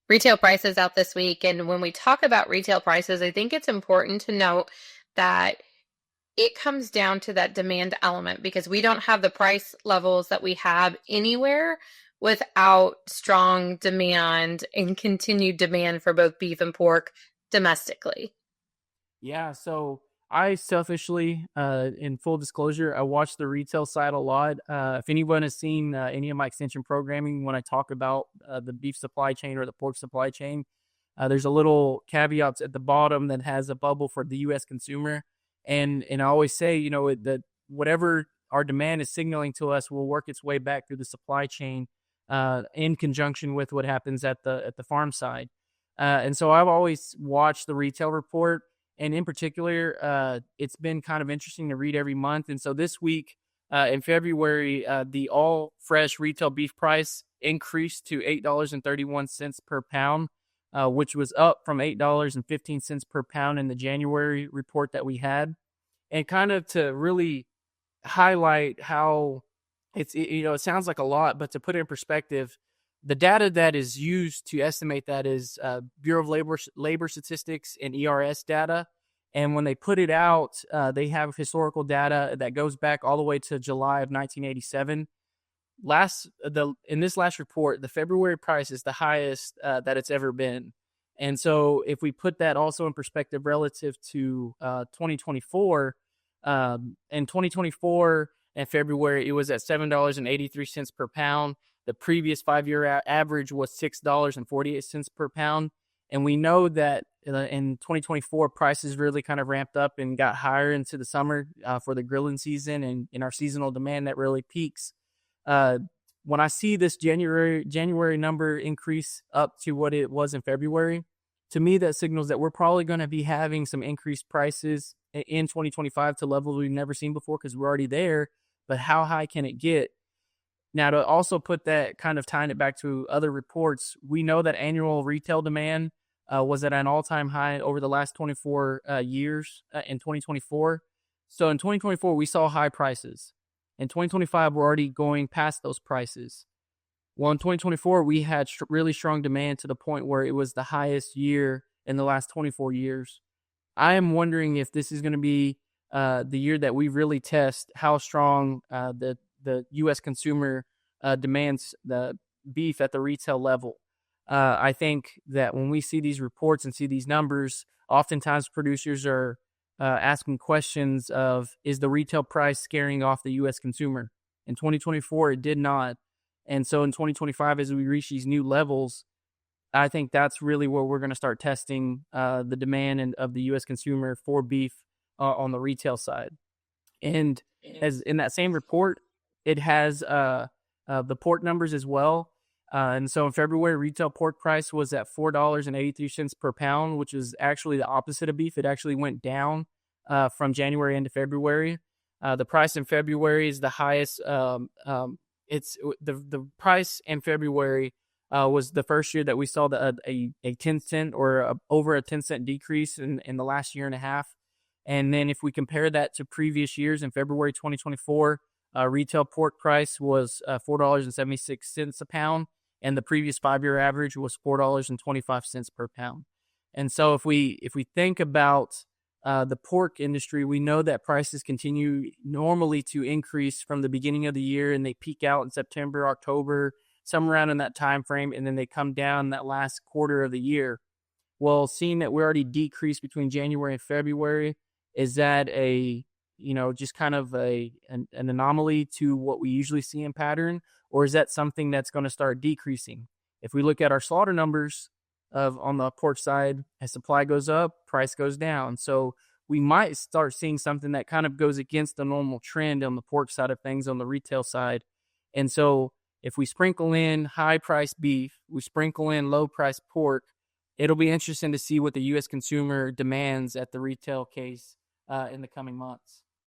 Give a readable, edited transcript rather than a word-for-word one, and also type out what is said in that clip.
retail prices out this week. And when we talk about retail prices, I think it's important to note that it comes down to that demand element because we don't have the price levels that we have anywhere without strong demand and continued demand for both beef and pork domestically. Yeah, so I selfishly, in full disclosure, I watch the retail side a lot. If anyone has seen any of my extension programming, when I talk about the beef supply chain or the pork supply chain, there's a little caveats at the bottom that has a bubble for the U.S. consumer, and I always say, that whatever our demand is signaling to us will work its way back through the supply chain, in conjunction with what happens at the farm side. And so I've always watched the retail report, and in particular, it's been kind of interesting to read every month. And so this week, in February, the all fresh retail beef price increased to $8.31 per pound, which was up from $8.15 per pound in the January report that we had. And kind of to really highlight how it sounds like a lot, but to put it in perspective, the data that is used to estimate that is Bureau of Labor Statistics and ERS data. And when they put it out, they have historical data that goes back all the way to July of 1987. In this last report, the February price is the highest that it's ever been. And so if we put that also in perspective relative to 2024, in 2024 in February, it was at $7.83 per pound. The previous 5-year average was $6.48 per pound. And we know that in 2024, prices really kind of ramped up and got higher into the summer for the grilling season and in our seasonal demand that really peaks. When I see this January number increase up to what it was in February, to me that signals that we're probably going to be having some increased prices in 2025 to levels we've never seen before because we're already there. But how high can it get? Now, to also put that, kind of tying it back to other reports, we know that annual retail demand was at an all-time high over the last 24 years in 2024. So in 2024, we saw high prices. In 2025, we're already going past those prices. Well, in 2024, we had really strong demand to the point where it was the highest year in the last 24 years. I am wondering if this is going to be the year that we really test how strong the U.S. consumer demands the beef at the retail level. I think that when we see these reports and see these numbers, oftentimes producers are asking questions of, is the retail price scaring off the U.S. consumer? In 2024, it did not. And so in 2025, as we reach these new levels, I think that's really where we're going to start testing the demand of the U.S. consumer for beef on the retail side. And as in that same report, it has the pork numbers as well. And so in February, retail pork price was at $4.83 per pound, which is actually the opposite of beef. It actually went down from January into February. The price in February is the highest. It's the price in February was the first year that we saw a 10-cent or over a 10-cent decrease in the last year and a half. And then if we compare that to previous years, in February 2024, retail pork price was $4.76 a pound, and the previous 5-year average was $4.25 per pound. And so if we think about the pork industry, we know that prices continue normally to increase from the beginning of the year, and they peak out in September, October, somewhere around in that time frame, and then they come down that last quarter of the year. Well, seeing that we already decreased between January and February, is that just kind of an anomaly to what we usually see in pattern, or is that something that's going to start decreasing? If we look at our slaughter numbers on the pork side, as supply goes up, price goes down. So we might start seeing something that kind of goes against the normal trend on the pork side of things on the retail side. And so if we sprinkle in high price beef, we sprinkle in low price pork, it'll be interesting to see what the U.S. consumer demands at the retail case in the coming months.